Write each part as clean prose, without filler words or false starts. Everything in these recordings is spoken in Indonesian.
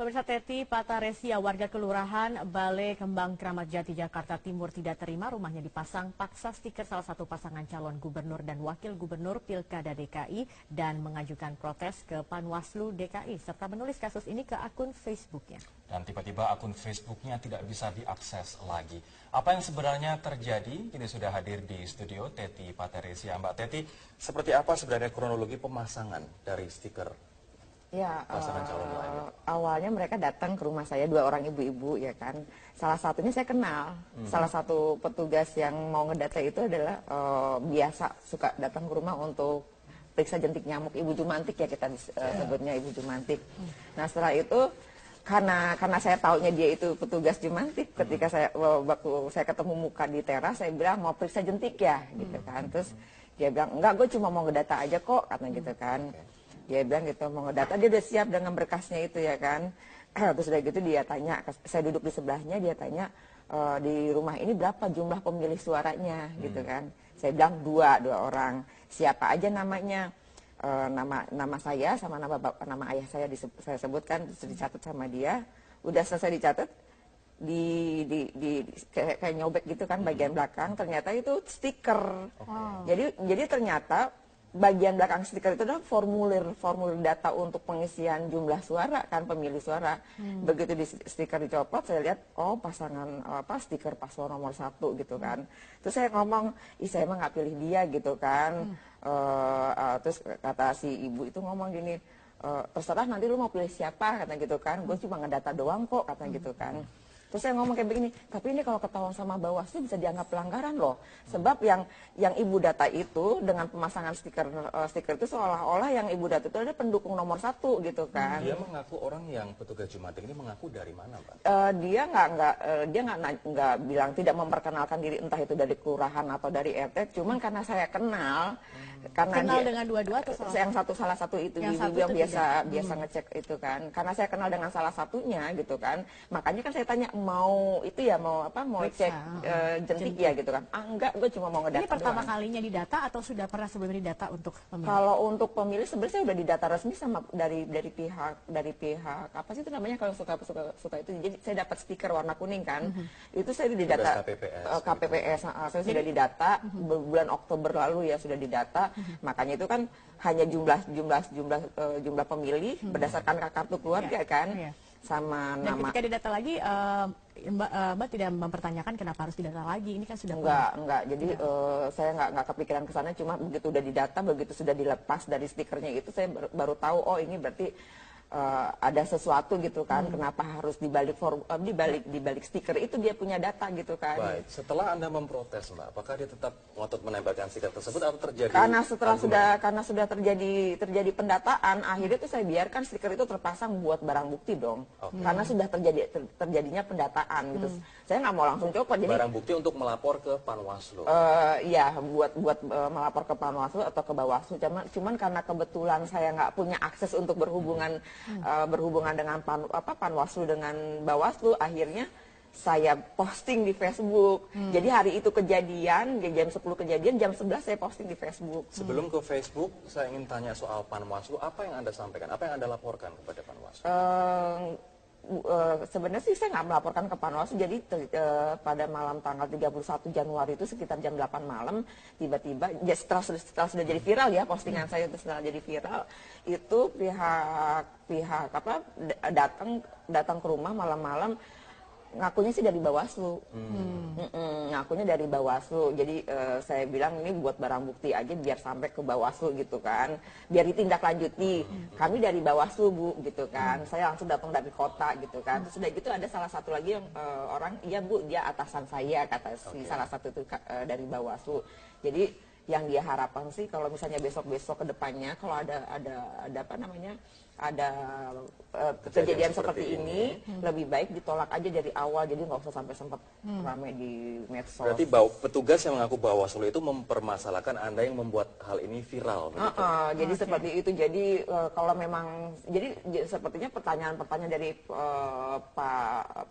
Pemirsa, Teti Pataresia, warga Kelurahan Balai Kembang Kramat Jati, Jakarta Timur tidak terima rumahnya dipasang paksa stiker salah satu pasangan calon gubernur dan wakil gubernur Pilkada DKI dan mengajukan protes ke Panwaslu DKI serta menulis kasus ini ke akun Facebooknya. Dan tiba-tiba akun Facebooknya tidak bisa diakses lagi. Apa yang sebenarnya terjadi? Kini sudah hadir di studio Teti Pataresia. Mbak Teti, seperti apa sebenarnya kronologi pemasangan dari stiker? Ya, Pasangan calon lain. awalnya mereka datang ke rumah saya, 2 orang ibu-ibu ya kan. Salah satunya saya kenal, salah satu petugas yang mau ngedata itu adalah biasa suka datang ke rumah untuk periksa jentik nyamuk, Ibu Jumantik ya kita sebutnya Ibu Jumantik. Nah setelah itu karena saya taunya dia itu petugas Jumantik, ketika waktu saya ketemu muka di teras saya bilang mau periksa jentik ya gitu kan. Terus dia bilang enggak, gue cuma mau ngedata aja kok katanya gitu kan. Dia bilang gitu mau ngedata, dia udah siap dengan berkasnya itu ya kan. Terus udah gitu dia tanya, saya duduk di sebelahnya, dia tanya di rumah ini berapa jumlah pemilih suaranya gitu kan. Saya bilang dua orang. Siapa aja namanya? Nama saya sama nama ayah saya saya sebutkan, terus dicatat sama dia. Udah selesai dicatat, kayak nyobek gitu kan bagian belakang, ternyata itu stiker. Jadi ternyata bagian belakang stiker itu adalah formulir data untuk pengisian jumlah suara kan, pemilih suara. Begitu di stiker dicopot, saya lihat pasangan stiker paslon nomor 1 gitu kan. Terus saya ngomong, saya emang nggak pilih dia gitu kan. Terus kata si ibu itu ngomong gini, terserah nanti lu mau pilih siapa kata gitu kan. Gue cuma ngedata doang kok kata gitu kan. Terus saya ngomong kayak begini, tapi ini kalau ketahuan sama Bawaslu bisa dianggap pelanggaran loh. Sebab yang ibu data itu dengan pemasangan stiker itu seolah-olah yang ibu data itu ada pendukung nomor 1 gitu kan. Dia mengaku, orang yang petugas Jumantik ini mengaku dari mana, Pak? Dia nggak bilang, tidak memperkenalkan diri, entah itu dari kelurahan atau dari RT. Cuman karena saya kenal dengan dua-dua atau salah satu itu yang ibu satu yang itu biasa ngecek itu kan. Karena saya kenal dengan salah satunya gitu kan. Makanya kan saya tanya mau cek jentik ya gitu kan. Enggak, gue cuma mau ngedata. Ini pertama kalinya didata atau sudah pernah sebelumnya didata untuk pemilih? Kalau untuk pemilih sebenarnya saya udah didata resmi sama dari pihak apa sih itu namanya kalau suka itu. Jadi saya dapat stiker warna kuning kan. Itu saya didata KPPS. Saya sudah didata bulan Oktober lalu ya, sudah didata. Makanya itu kan hanya jumlah pemilih berdasarkan kartu keluarga kan. Sama dan nama. Ketika didata lagi, Mbak tidak mempertanyakan kenapa harus didata lagi, ini kan sudah enggak. Jadi saya nggak kepikiran ke sana, cuma begitu udah didata, begitu sudah dilepas dari stikernya itu saya baru tahu ini berarti ada sesuatu gitu kan. Kenapa harus dibalik stiker itu dia punya data gitu kan. Baik, setelah Anda memprotes, Mbak, apakah dia tetap ngotot menempelkan stiker tersebut atau terjadi? Karena sudah terjadi pendataan, akhirnya itu saya biarkan stiker itu terpasang buat barang bukti dong. Karena sudah terjadinya pendataan gitu. Saya nggak mau langsung copot. Jadi barang bukti untuk melapor ke Panwaslu. Iya, buat melapor ke Panwaslu atau ke Bawaslu. Cuman karena kebetulan saya nggak punya akses untuk berhubungan dengan Panwaslu dengan Bawaslu, akhirnya saya posting di Facebook. Jadi hari itu kejadian, jam 10 kejadian, jam 11 saya posting di Facebook. Sebelum ke Facebook, saya ingin tanya soal Panwaslu. Apa yang Anda sampaikan? Apa yang Anda laporkan kepada Panwaslu? Sebenarnya sih saya nggak melaporkan ke Panwaslu. Jadi pada malam tanggal 31 Januari itu sekitar jam 8 malam tiba-tiba ya setelah sudah jadi viral ya, postingan saya itu setelah jadi viral, itu pihak datang ke rumah malam-malam, ngakunya sih dari Bawaslu. Ngakunya dari Bawaslu. Jadi saya bilang ini buat barang bukti aja biar sampai ke Bawaslu gitu kan. Biar ditindaklanjuti. Kami dari Bawaslu, Bu, gitu kan. Saya langsung datang dari kota gitu kan. Terus udah gitu ada salah satu lagi yang orang, iya Bu, dia atasan saya, kata si salah satu itu dari Bawaslu. Jadi yang dia harapkan sih kalau misalnya besok-besok ke depannya kalau ada kejadian seperti ini, lebih baik ditolak aja dari awal, jadi nggak usah sampai sempat ramai di medsos. Berarti petugas yang mengaku Bawaslu itu mempermasalahkan Anda yang membuat hal ini viral. Jadi seperti itu. Jadi kalau memang, jadi sepertinya pertanyaan-pertanyaan dari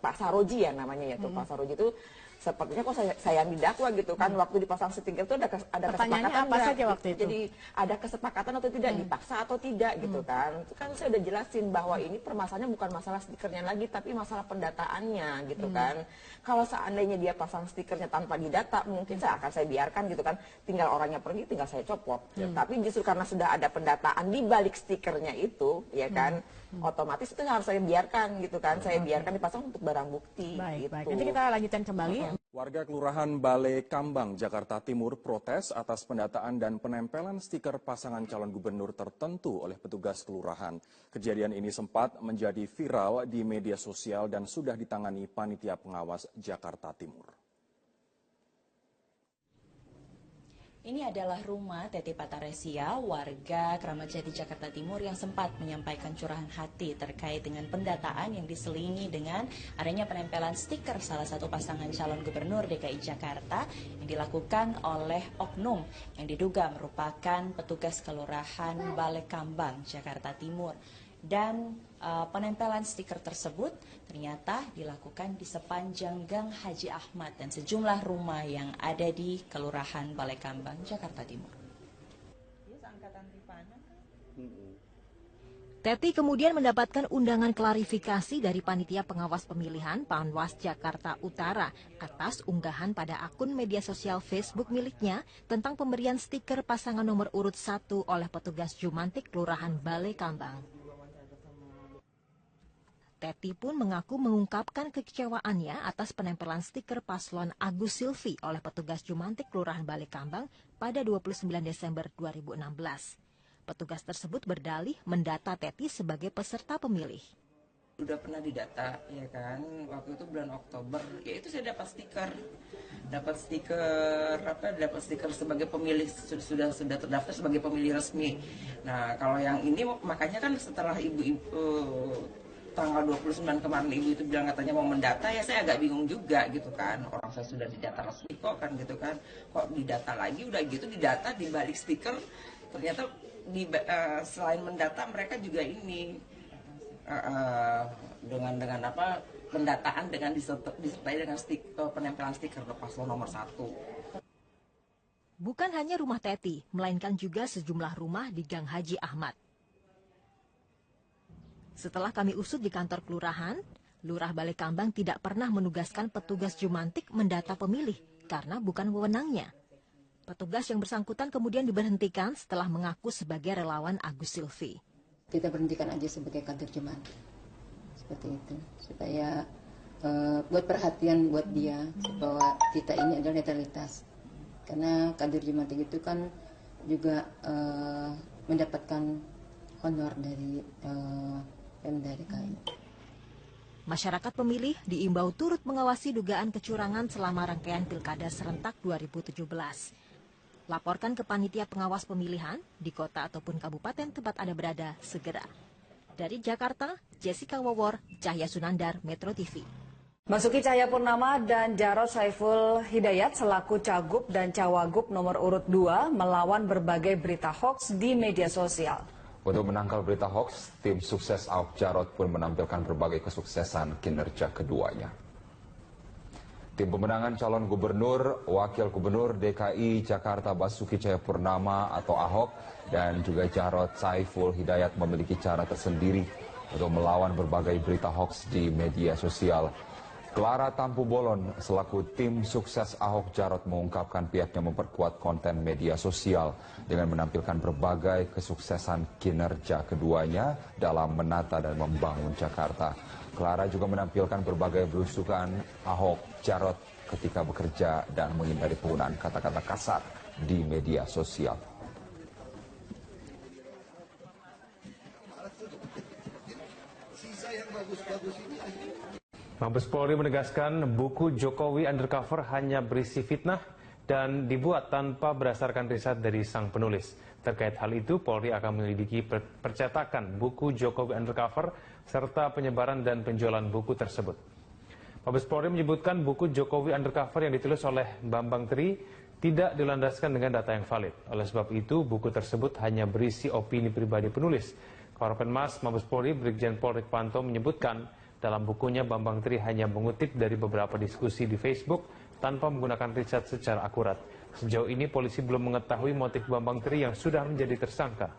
Pak Saroji ya namanya ya tuh, Pak Saroji itu sepertinya kok saya yang didakwa gitu kan. Waktu dipasang stiker itu ada kesepakatan apa saja waktu itu? Jadi ada kesepakatan atau tidak, dipaksa atau tidak gitu kan. Itu kan saya udah jelasin bahwa ini permasalahannya bukan masalah stikernya lagi, tapi masalah pendataannya gitu kan. Kalau seandainya dia pasang stikernya tanpa didata, mungkin saya biarkan gitu kan, tinggal orangnya pergi, tinggal saya copot. Tapi justru karena sudah ada pendataan di balik stikernya itu, ya kan, otomatis itu harus saya biarkan gitu kan. Saya biarkan dipasang untuk barang bukti. Baik, gitu. baik. Nanti kita lanjutkan kembali. Warga Kelurahan Balai Kambang, Jakarta Timur protes atas pendataan dan penempelan stiker pasangan calon gubernur tertentu oleh petugas kelurahan. Kejadian ini sempat menjadi viral di media sosial dan sudah ditangani Panitia Pengawas Jakarta Timur. Ini adalah rumah Teti Pataresia, warga Kramat Jati, Jakarta Timur yang sempat menyampaikan curahan hati terkait dengan pendataan yang diselingi dengan adanya penempelan stiker salah satu pasangan calon gubernur DKI Jakarta yang dilakukan oleh oknum yang diduga merupakan petugas kelurahan Balai Kambang, Jakarta Timur. Dan penempelan stiker tersebut ternyata dilakukan di sepanjang Gang Haji Ahmad dan sejumlah rumah yang ada di Kelurahan Balai Kambang, Jakarta Timur. Teti kemudian mendapatkan undangan klarifikasi dari Panitia Pengawas Pemilihan Panwas Jakarta Utara atas unggahan pada akun media sosial Facebook miliknya tentang pemberian stiker pasangan nomor urut 1 oleh petugas Jumantik Kelurahan Balai Kambang. Teti pun mengaku mengungkapkan kekecewaannya atas penempelan stiker paslon Agus Silvi oleh petugas Jumantik Kelurahan Balai Kambang pada 29 Desember 2016. Petugas tersebut berdalih mendata Teti sebagai peserta pemilih. Sudah pernah didata, ya kan, waktu itu bulan Oktober, ya itu saya dapat stiker sebagai pemilih, sudah terdaftar sebagai pemilih resmi. Nah, kalau yang ini makanya kan setelah tanggal 29 kemarin ibu itu bilang katanya mau mendata, ya saya agak bingung juga gitu kan. Orang saya sudah didata resmi kok kan gitu kan. Kok didata lagi, udah gitu didata di balik stiker. Ternyata selain mendata mereka juga ini dengan apa pendataan dengan disertai dengan penempelan stiker paslon nomor 1. Bukan hanya rumah Teti, melainkan juga sejumlah rumah di Gang Haji Ahmad. Setelah kami usut di kantor kelurahan, Lurah Balai Kambang tidak pernah menugaskan petugas Jumantik mendata pemilih karena bukan wewenangnya. Petugas yang bersangkutan kemudian diberhentikan setelah mengaku sebagai relawan Agus Silvi. Kita berhentikan aja sebagai kader Jumantik. Seperti itu. Supaya buat perhatian buat dia bahwa kita ini adalah netralitas. Karena kader Jumantik itu kan juga mendapatkan honor dari Pemda DKI. Masyarakat pemilih diimbau turut mengawasi dugaan kecurangan selama rangkaian Pilkada serentak 2017. Laporkan ke Panitia Pengawas Pemilihan di kota ataupun kabupaten tempat Anda berada segera. Dari Jakarta, Jessica Wawor, Cahya Sunandar, Metro TV. Basuki Cahayapurnama dan Jarod Saiful Hidayat selaku Cagup dan Cawagup nomor urut 2 melawan berbagai berita hoaks di media sosial. Untuk menangkal berita hoax, tim sukses Ahok Jarot pun menampilkan berbagai kesuksesan kinerja keduanya. Tim pemenangan calon gubernur, wakil gubernur DKI Jakarta Basuki Cahayapurnama atau Ahok dan juga Jarod Saiful Hidayat memiliki cara tersendiri untuk melawan berbagai berita hoax di media sosial. Clara Tampu Bolon selaku tim sukses Ahok Jarot mengungkapkan pihaknya memperkuat konten media sosial dengan menampilkan berbagai kesuksesan kinerja keduanya dalam menata dan membangun Jakarta. Clara juga menampilkan berbagai belusukan Ahok Jarot ketika bekerja dan menghindari penggunaan kata-kata kasar di media sosial. Mabes Polri menegaskan buku Jokowi Undercover hanya berisi fitnah dan dibuat tanpa berdasarkan riset dari sang penulis. Terkait hal itu, Polri akan menyelidiki percetakan buku Jokowi Undercover serta penyebaran dan penjualan buku tersebut. Mabes Polri menyebutkan buku Jokowi Undercover yang ditulis oleh Bambang Tri tidak dilandaskan dengan data yang valid. Oleh sebab itu, buku tersebut hanya berisi opini pribadi penulis. Karopenmas Mabes Polri Brigjen Pol Rikwanto menyebutkan dalam bukunya Bambang Tri hanya mengutip dari beberapa diskusi di Facebook tanpa menggunakan riset secara akurat. Sejauh ini polisi belum mengetahui motif Bambang Tri yang sudah menjadi tersangka.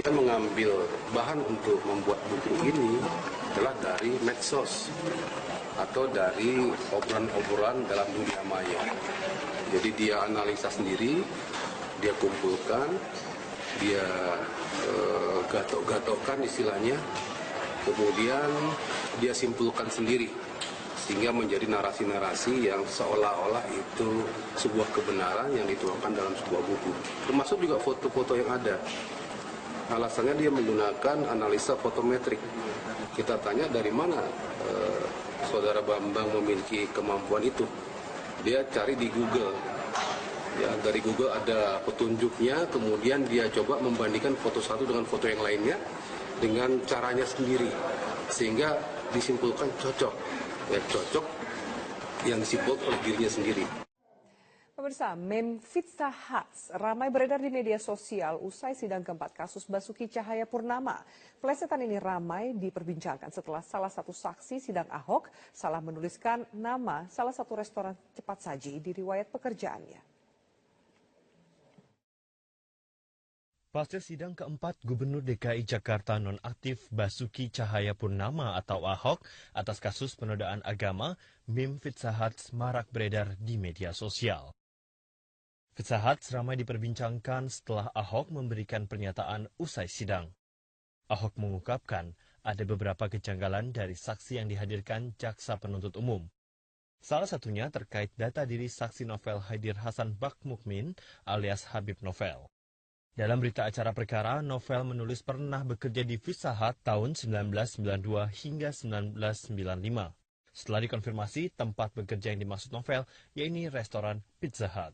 Dia mengambil bahan untuk membuat buku ini adalah dari medsos atau dari obrolan-obrolan dalam dunia maya. Jadi dia analisa sendiri, dia kumpulkan, dia gatok-gatokkan istilahnya, kemudian dia simpulkan sendiri sehingga menjadi narasi-narasi yang seolah-olah itu sebuah kebenaran yang dituangkan dalam sebuah buku. Termasuk juga foto-foto yang ada. Alasannya dia menggunakan analisa fotometrik. Kita tanya dari mana Saudara Bambang memiliki kemampuan itu. Dia cari di Google. Ya, dari Google ada petunjuknya, kemudian dia coba membandingkan foto satu dengan foto yang lainnya dengan caranya sendiri. Sehingga disimpulkan cocok. Ya, cocok yang disimpulkan oleh dirinya sendiri. Pemirsa, meme Pizza Hut ramai beredar di media sosial usai sidang keempat kasus Basuki Cahayapurnama. Pelesetan ini ramai diperbincangkan setelah salah satu saksi sidang Ahok salah menuliskan nama salah satu restoran cepat saji di riwayat pekerjaannya. Pasca sidang keempat Gubernur DKI Jakarta nonaktif Basuki Cahayapurnama atau Ahok atas kasus penodaan agama, meme Pizza Hut marak beredar di media sosial. Pizza Hut ramai diperbincangkan setelah Ahok memberikan pernyataan usai sidang. Ahok mengungkapkan ada beberapa kejanggalan dari saksi yang dihadirkan jaksa penuntut umum. Salah satunya terkait data diri saksi novel Haidir Hasan Bakmukmin alias Habib Novel. Dalam berita acara perkara, Novel menulis pernah bekerja di Pizza Hut tahun 1992 hingga 1995. Setelah dikonfirmasi, tempat bekerja yang dimaksud Novel, yaitu restoran Pizza Hut.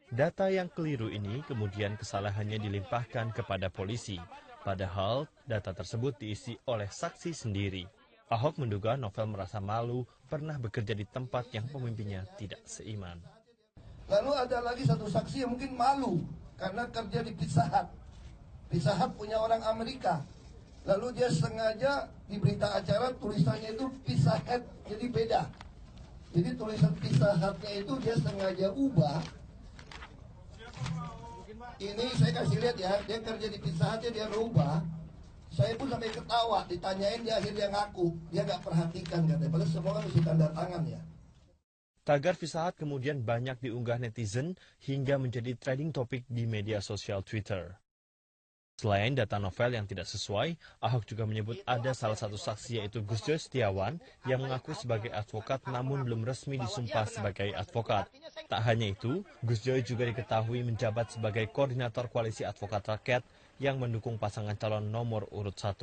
Data yang keliru ini kemudian kesalahannya dilimpahkan kepada polisi, padahal data tersebut diisi oleh saksi sendiri. Ahok menduga Novel merasa malu pernah bekerja di tempat yang pemimpinnya tidak seiman. Lalu ada lagi satu saksi yang mungkin malu karena kerja di Pizza Hut. Pizza Hut punya orang Amerika. Lalu dia sengaja di berita acara tulisannya itu Pizza Hut, jadi beda. Jadi tulisan Pizza Hut-nya itu dia sengaja ubah. Ini saya kasih lihat ya, dia kerja di Pizza Hut-nya dia rubah. Saya pun sampai ketawa, ditanyain dia akhirnya ngaku. Dia nggak perhatikan katanya, padahal semua kan mesti tanda tangan ya. Tagar Pizza Hut kemudian banyak diunggah netizen hingga menjadi trending topik di media sosial Twitter. Selain data novel yang tidak sesuai, Ahok juga menyebut ada salah satu saksi yaitu Gus Joy Setiawan yang mengaku sebagai advokat namun belum resmi disumpah sebagai advokat. Tak hanya itu, Gus Joy juga diketahui menjabat sebagai koordinator koalisi advokat rakyat yang mendukung pasangan calon nomor urut 1.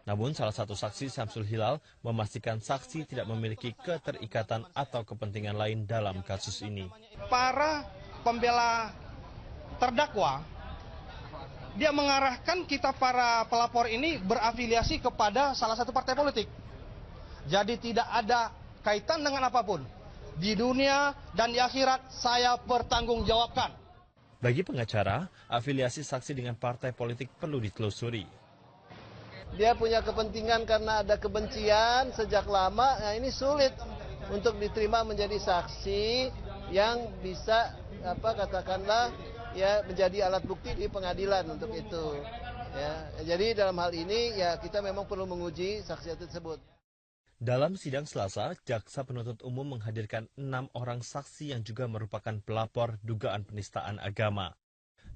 Namun salah satu saksi Samsul Hilal memastikan saksi tidak memiliki keterikatan atau kepentingan lain dalam kasus ini. Para pembela terdakwa, dia mengarahkan kita para pelapor ini berafiliasi kepada salah satu partai politik. Jadi tidak ada kaitan dengan apapun. Di dunia dan di akhirat saya bertanggungjawabkan. Bagi pengacara, afiliasi saksi dengan partai politik perlu ditelusuri. Dia punya kepentingan karena ada kebencian sejak lama, nah ini sulit untuk diterima menjadi saksi yang bisa katakanlah ya menjadi alat bukti di pengadilan untuk itu. Ya, jadi dalam hal ini ya kita memang perlu menguji saksi tersebut. Dalam sidang Selasa, jaksa penuntut umum menghadirkan 6 orang saksi yang juga merupakan pelapor dugaan penistaan agama.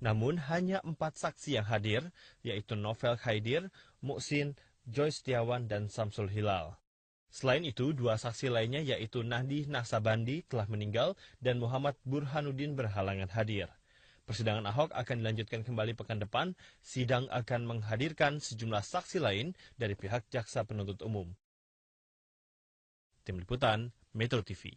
Namun hanya 4 saksi yang hadir, yaitu Novel Haidir, Muhsin, Joy Setiawan, dan Samsul Hilal. Selain itu, 2 saksi lainnya yaitu Nahdi Naksabandi telah meninggal dan Muhammad Burhanuddin berhalangan hadir. Persidangan Ahok akan dilanjutkan kembali pekan depan, sidang akan menghadirkan sejumlah saksi lain dari pihak jaksa penuntut umum. Tim Liputan, Metro TV.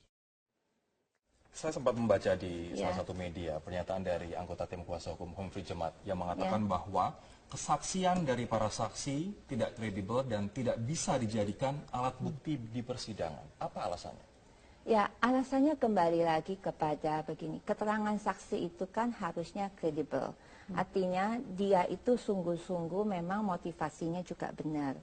Saya sempat membaca di salah satu media pernyataan dari anggota tim kuasa hukum Humphrey Jemat yang mengatakan bahwa kesaksian dari para saksi tidak kredibel dan tidak bisa dijadikan alat bukti di persidangan. Apa alasannya? Ya, alasannya kembali lagi kepada begini, keterangan saksi itu kan harusnya kredibel. Artinya dia itu sungguh-sungguh memang motivasinya juga benar.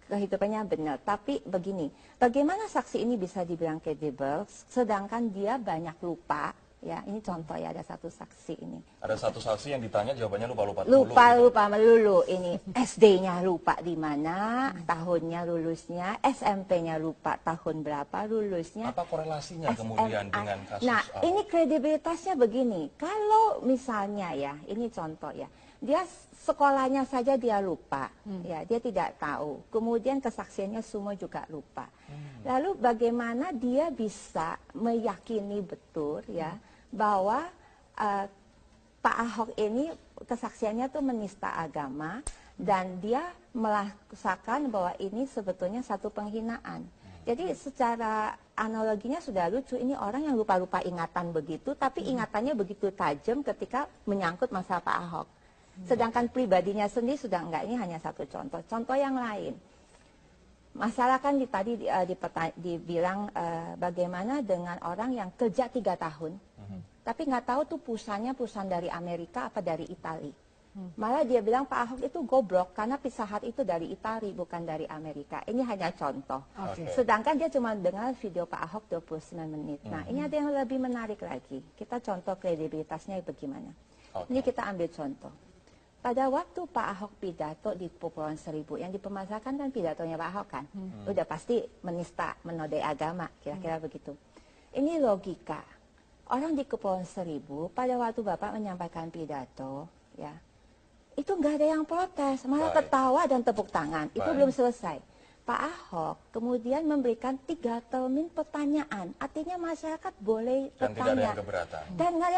Kehidupannya benar, tapi begini, bagaimana saksi ini bisa dibilang kredibel sedangkan dia banyak lupa, Ya, ini contoh ya, ada satu saksi ini. Ada satu saksi yang ditanya jawabannya lupa-lupa. Lupa melulu. Ini SD-nya lupa di mana, tahunnya lulusnya, SMP-nya lupa tahun berapa lulusnya. Apa korelasinya kemudian dengan kasus Nah, Ahok? ini kredibilitasnya begini. Kalau misalnya ya, ini contoh ya, dia sekolahnya saja dia lupa, ya, dia tidak tahu. Kemudian kesaksiannya semua juga lupa. Lalu bagaimana dia bisa meyakini betul ya bahwa Pak Ahok ini kesaksiannya tuh menista agama dan dia merasakan bahwa ini sebetulnya satu penghinaan. Jadi secara analoginya sudah lucu, ini orang yang lupa-lupa ingatan begitu, tapi ingatannya begitu tajam ketika menyangkut masalah Pak Ahok. Sedangkan pribadinya sendiri sudah enggak, ini hanya satu contoh. Contoh yang lain, masalah kan tadi dibilang bagaimana dengan orang yang kerja 3 tahun, tapi nggak tahu tuh perusahaan dari Amerika apa dari Itali. Malah dia bilang Pak Ahok itu goblok karena Pizza Hut itu dari Itali bukan dari Amerika. Ini hanya contoh. Sedangkan dia cuma dengar video Pak Ahok 29 menit. Nah, ini ada yang lebih menarik lagi. Kita contoh kredibilitasnya bagaimana. Ini kita ambil contoh. Pada waktu Pak Ahok pidato di Kepulauan Seribu, yang dipermasalahkan kan pidatonya Pak Ahok kan. Udah pasti menista, menodai agama, kira-kira begitu. Ini logika. Orang di Kepulauan Seribu pada waktu Bapak menyampaikan pidato, ya, itu nggak ada yang protes, malah ketawa dan tepuk tangan. Itu belum selesai. Pak Ahok kemudian memberikan 3 termin pertanyaan, artinya masyarakat boleh bertanya. Dan tidak ada yang keberatan. Dan nggak ada yang